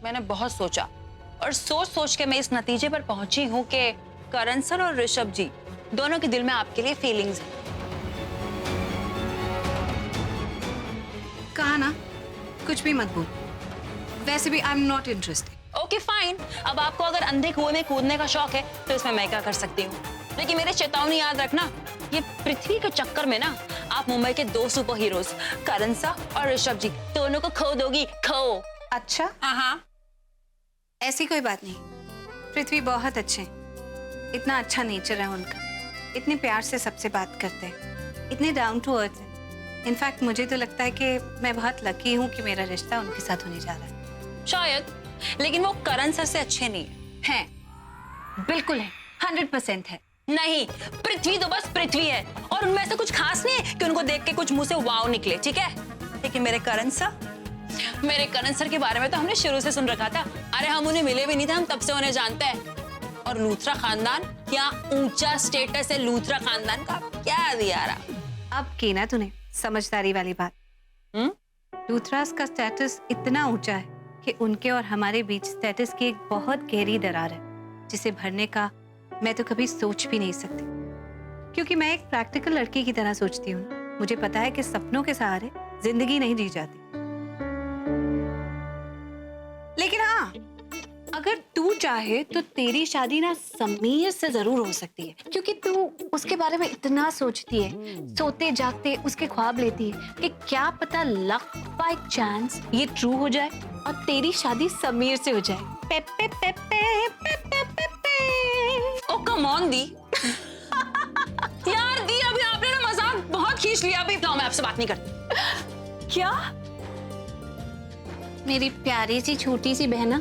मैंने बहुत सोचा और सोच सोच के मैं इस नतीजे पर पहुंची हूँ कि करण सर और ऋषभ जी दोनों के दिल में आपके लिए फीलिंग्स हैं। कहा ना, कुछ भी मत बोल। वैसे भी I am not interested. Okay fine, अब आपको अगर अंधे कुएं में कूदने का शौक है तो इसमें मैं क्या कर सकती हूँ। लेकिन मेरी चेतावनी याद रखना, ये पृथ्वी के चक्कर में ना आप मुंबई के दो सुपर हीरोज करण सर और ऋषभ जी दोनों को खो दोगी, खो। अच्छा, हाँ, ऐसी कोई बात नहीं। पृथ्वी बहुत अच्छे हैं, इतना अच्छा नेचर है उनका, इतने प्यार से सबसे बात करते हैं, इतने डाउन टू अर्थ हैं। इनफैक्ट मुझे तो लगता है कि मैं बहुत लकी हूँ कि मेरा रिश्ता उनके साथ होने जा रहा है। शायद, लेकिन वो करण सर से अच्छे नहीं है। हैं, बिल्कुल है, 100% है। नहीं, पृथ्वी तो बस पृथ्वी है और उनमें ऐसा कुछ खास नहीं है कि उनको देख के कुछ मुंह से वाव निकले, ठीक है। लेकिन मेरे करण सर के बारे में तो हमने शुरू से सुन रखा था। अरे हम उन्हें मिले भी नहीं थे, हम तब से उन्हें जानते हैं। और लूथरा खानदान, क्या ऊंचा स्टेटस है लूथरा खानदान का, क्या दिया रहा। अब की ना तूने समझदारी वाली बात। लूथरास का स्टेटस इतना ऊंचा है कि उनके और हमारे बीच स्टेटस की एक बहुत गहरी दरार है, जिसे भरने का मैं तो कभी सोच भी नहीं सकती, क्योंकि मैं एक प्रैक्टिकल लड़की की तरह सोचती हूँ। मुझे पता है कि सपनों के सहारे जिंदगी नहीं जी जाती। लेकिन हाँ, अगर तू चाहे तो तेरी शादी ना समीर से जरूर हो सकती है, क्योंकि तू उसके बारे में इतना सोचती है, सोते जागते उसके ख्वाब लेती है कि क्या पता लक बाय चांस ये ट्रू हो जाए और तेरी शादी समीर से हो जाए। पे पे पे पे पे पे पे पे। ओ कम ऑन दी। यार दी, अभी आपने ना मजाक बहुत खींच लिया। अभी मैं आपसे बात नहीं करती। क्या? मेरी प्यारी सी छोटी सी बहना,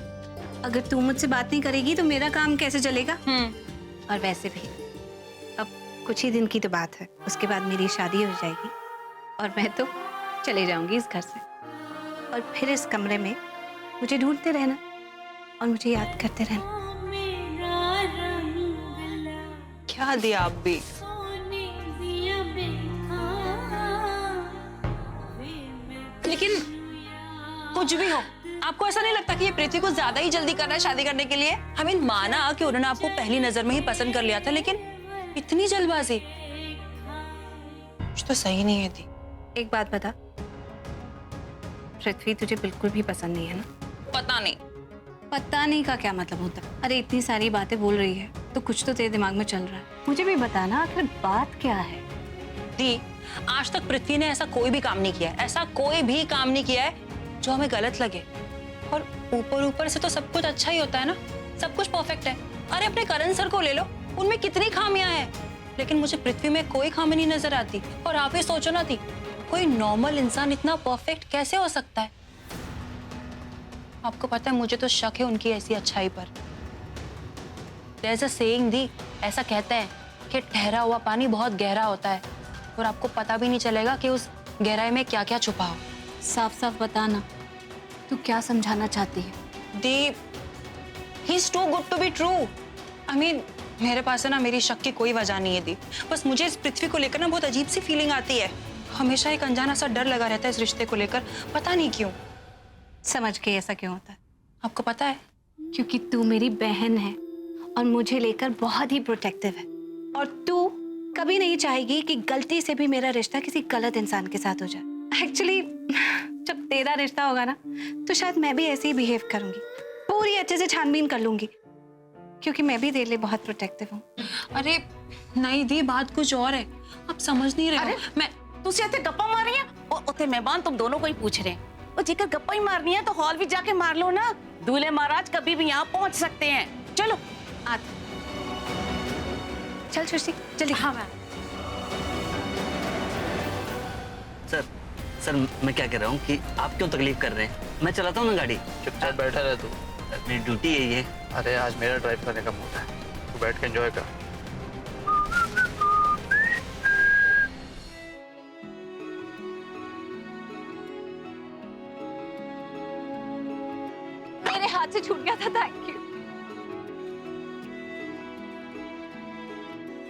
अगर तू मुझसे बात नहीं करेगी तो मेरा काम कैसे चलेगा? और वैसे भी अब कुछ ही दिन की तो बात है, उसके बाद मेरी शादी हो जाएगी और मैं तो चले जाऊंगी इस घर से, और फिर इस कमरे में मुझे ढूंढते रहना और मुझे याद करते रहना। क्या दिया आप भी। लेकिन कुछ भी हो, आपको ऐसा नहीं लगता कि ये पृथ्वी को ज्यादा ही जल्दी कर रहा है शादी करने के लिए? हमें माना कि उन्होंने आपको पहली नजर में ही पसंद कर लिया था, लेकिन इतनी जल्दबाजी कुछ तो सही नहीं है दी। एक बात बता, पृथ्वी तुझे बिल्कुल भी पसंद नहीं है ना? पता नहीं। पता नहीं का क्या मतलब होता है? अरे इतनी सारी बातें बोल रही है तो कुछ तो तेरे दिमाग में चल रहा है। मुझे भी बताना आखिर बात क्या है। दी, आज तक पृथ्वी ने ऐसा कोई भी काम नहीं किया है, ऐसा कोई भी काम नहीं किया है जो हमें गलत लगे। और ऊपर ऊपर से तो सब कुछ अच्छा ही होता है ना, सब कुछ परफेक्ट है। अरे अपने करण सर को ले लो, उनमें कितनी खामियां हैं, लेकिन मुझे पृथ्वी में कोई खामी नहीं नजर आती। और आप ही सोचो ना दी, कोई नॉर्मल इंसान इतना परफेक्ट कैसे हो सकता है? आपको पता है, मुझे तो शक है उनकी ऐसी अच्छाई पर। There's a saying दी, ऐसा कहते हैं कि ठहरा हुआ पानी बहुत गहरा होता है और आपको पता भी नहीं चलेगा कि उस गहराई में क्या क्या छुपा हो। साफ साफ बताना, तू क्या समझाना चाहती है? दी, he's too good to be true. I mean, मेरे पास है ना मेरी शक की कोई वजह नहीं है दी, बस मुझे इस पृथ्वी को लेकर ना बहुत अजीब सी फीलिंग आती है। हमेशा एक अनजाना सा डर लगा रहता है इस रिश्ते को लेकर, पता नहीं क्यों। समझ के ऐसा क्यों होता है? आपको पता है? क्योंकि तू मेरी बहन है और मुझे लेकर बहुत ही प्रोटेक्टिव है, और तू कभी नहीं चाहेगी कि गलती से भी मेरा रिश्ता किसी गलत इंसान के साथ हो जाए। एक्चुअली जब तेरा रिश्ता होगा ना तो शायद मैं भी ऐसे ही बिहेव करूंगी, पूरी अच्छे से छानबीन कर लूंगी, क्योंकि मैं भी तेरे लिए बहुत प्रोटेक्टिव हूँ। अरे नहीं दी, बात कुछ और है, आप समझ नहीं रहे हो। मैं तुसी इत्थे गप्पा मार रही है और उत्थे मेहमान तुम दोनों को ही पूछ रहे हैं। और जेकर गप्पा ही मारनी है तो हॉल भी जाके मार लो ना, दूल्हे महाराज कभी भी यहाँ पहुंच सकते हैं। चलो आते चल सृष्टि जल्दी। हाँ मैम। सर मैं क्या कह रहा हूँ कि आप क्यों तकलीफ कर रहे हैं? मैं चलाता हूँ ना गाड़ी। चुपचाप बैठा रहे तू। मेरी ड्यूटी है ये। अरे आज मेरा ड्राइव करने का मूड है, तू बैठ के एंजॉय कर। मेरे हाथ से छूट गया था, thank you.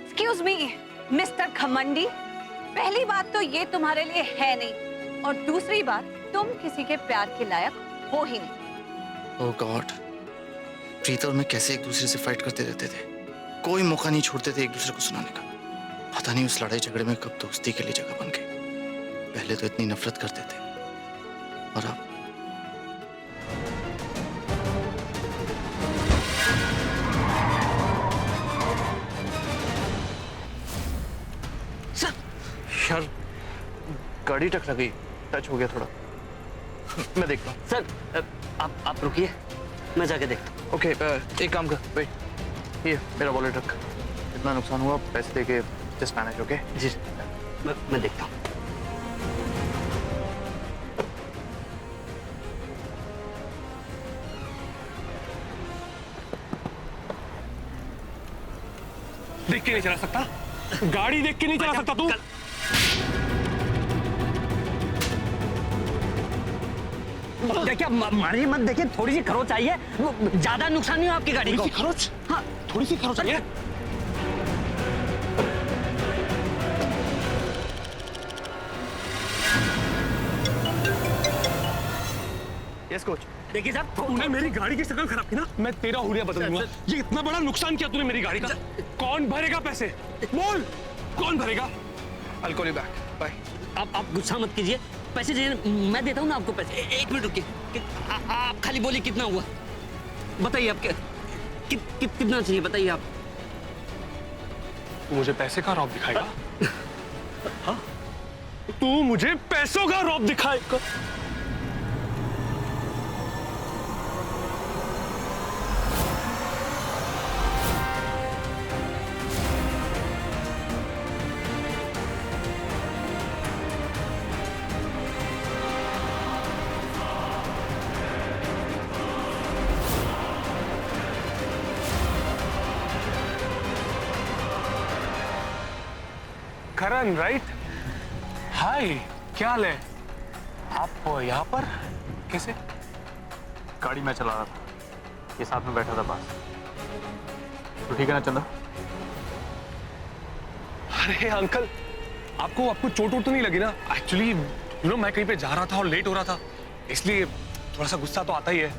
Excuse me mister घमंडी, पहली बात तो ये तुम्हारे लिए है नहीं, और दूसरी बात तुम किसी के प्यार के लायक हो ही नहीं। ओह गॉड, प्रीता और मैं कैसे एक दूसरे से फाइट करते रहते थे, कोई मौका नहीं छोड़ते थे एक दूसरे को सुनाने का। पता नहीं उस लड़ाई झगड़े में कब दोस्ती के लिए जगह बन गई। पहले तो इतनी नफरत करते थे और अब यार गाड़ी टकरा गई, टच हो गया थोड़ा। मैं देखता हूँ। सर आप रुकिए, मैं जाके देखता हूँ। ओके, एक काम कर, वेट, ये मेरा वॉलेट रख। इतना नुकसान हुआ, पैसे दे के जस्ट मैनेज। ओके जी मैं देखता हूँ। देख के नहीं चला सकता, गाड़ी देख के नहीं चला सकता तू। देखिए मारिए मत, देखिए थोड़ी सी खरोच आई है, वो ज्यादा नुकसान नहीं हो आपकी गाड़ी को। थोड़ी सी खरोच? हाँ थोड़ी सी खरोच आई है। Yes coach. देखिए साहब, तूने मेरी गाड़ी की शक्ल खराब की ना, मैं तेरा हुलिया बदल दूंगा। ये इतना बड़ा नुकसान किया तूने मेरी गाड़ी का, कौन भरेगा पैसे? बोल, कौन भरेगा? I'll call you back. Bye. आप गुस्सा मत कीजिए, पैसे दीजिए, मैं देता हूँ ना आपको पैसे। एक मिनट रुकिए, आप खाली बोलिए कितना हुआ, बताइए आप कितना चाहिए, बताइए आप। तू मुझे पैसे का रौब दिखाएगा? हाँ? तू मुझे पैसों का रौब दिखाएगा? करण, राइट? हाय, क्या हाल है? आप यहाँ पर कैसे? गाड़ी में चला रहा था, ये साथ में बैठा था पास। तो ठीक है ना चंदा? अरे अंकल, आपको चोट वोट तो नहीं लगी ना? एक्चुअली मैं कहीं पे जा रहा था और लेट हो रहा था, इसलिए थोड़ा सा गुस्सा तो आता ही है।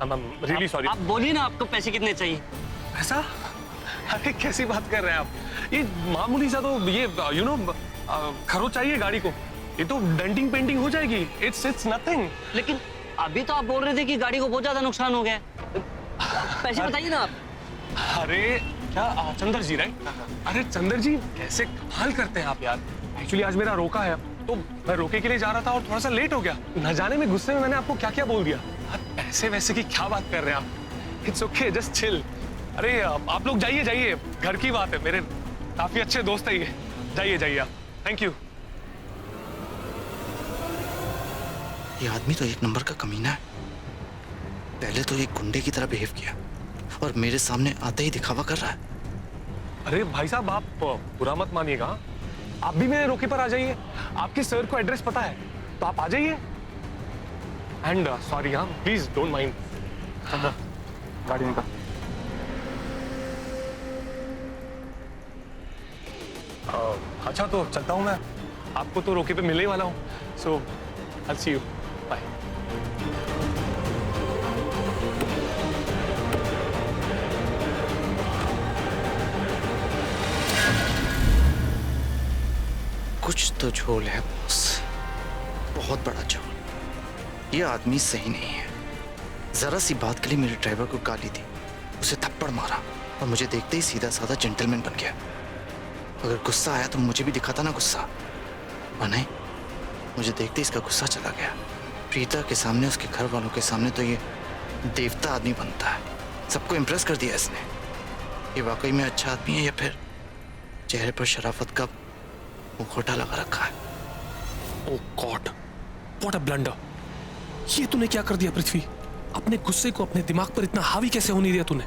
Really sorry. आप बोलिए ना, आपको पैसे कितने चाहिए? ऐसा? अरे कैसी बात कर रहे हैं आप? ये मामूली सा तो ये खरोच चाहिए गाड़ी को, ये तो डेंटिंग पेंटिंग हो जाएगी। It's nothing. लेकिन अभी तो आप बोल रहे थे कि गाड़ी को बहुत ज्यादा नुकसान हो गया है। पैसे बताइए ना आप। अरे क्या चंदर जी, राइट? अरे चंदर जी, कैसे कमाल करते हैं आप यार। एक्चुअली आज मेरा रोका है, तो मैं रोके के लिए जा रहा था और थोड़ा सा लेट हो गया। न जाने में गुस्से में मैंने आपको क्या क्या बोल दिया। पैसे वैसे की क्या बात कर रहे हैं आप? It's okay, just chill. अरे आप लोग जाइए जाइए, घर की बात है, मेरे काफी अच्छे दोस्त है ये। जाइए जाइए आप, थैंक यू। ये आदमी तो एक नंबर का कमीना है। पहले तो एक गुंडे की तरह बिहेव किया और मेरे सामने आते ही दिखावा कर रहा है। अरे भाई साहब, आप बुरा मत मानिएगा, आप भी मेरे रोके पर आ जाइए। आपके सर को एड्रेस पता है तो आप आ जाइए। एंड सॉरी, हाँ प्लीज डोंट माइंड। चंदा, गाड़ी निकाल। अच्छा तो चलता हूँ मैं, आपको तो रोके पे मिलने ही वाला हूँ। सो आई सी यू, बाय। कुछ तो झोल है बॉस, बहुत बड़ा झोल। ये आदमी सही नहीं है। जरा सी बात के लिए मेरे ड्राइवर को गाली दी, उसे थप्पड़ मारा और मुझे देखते ही सीधा साधा जेंटलमैन बन गया। अगर गुस्सा आया तो मुझे भी दिखाता ना गुस्सा, और नहीं, मुझे देखते ही इसका गुस्सा चला गया। प्रीता के सामने, उसके घर वालों के सामने तो ये देवता आदमी बनता है। सबको इम्प्रेस कर दिया इसने। ये वाकई में अच्छा आदमी है या फिर चेहरे पर शराफत का मुखौटा लगा रखा है? ओह गॉड, व्हाट अ ब्लंडर। ये तूने क्या कर दिया पृथ्वी? अपने गुस्से को अपने दिमाग पर इतना हावी कैसे होने दिया तूने,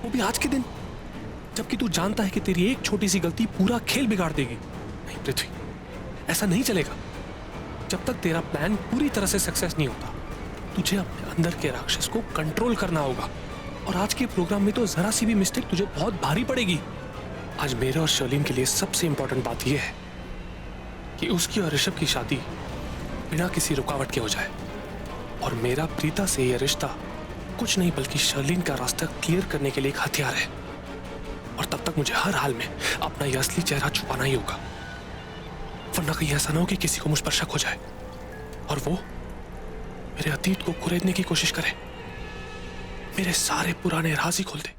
वो भी आज के दिन, जबकि तू जानता है कि तेरी एक छोटी सी गलती पूरा खेल बिगाड़ देगी। नहीं पृथ्वी, ऐसा नहीं चलेगा। जब तक तेरा प्लान पूरी तरह से सक्सेस नहीं होता, तुझे अपने अंदर के राक्षस को कंट्रोल करना होगा। और आज के प्रोग्राम में तो जरा सी भी मिस्टेक तुझे बहुत भारी पड़ेगी। आज मेरे और शर्लिन के लिए सबसे इंपॉर्टेंट बात यह है कि उसकी और ऋषभ की शादी बिना किसी रुकावट के हो जाए, और मेरा प्रीता से यह रिश्ता कुछ नहीं बल्कि शर्लिन का रास्ता क्लियर करने के लिए एक हथियार है, और तब तक मुझे हर हाल में अपना यह असली चेहरा छुपाना ही होगा, वरना कहीं ऐसा ना हो कि किसी को मुझ पर शक हो जाए और वो मेरे अतीत को कुरेदने की कोशिश करे, मेरे सारे पुराने राज ही खोल दे।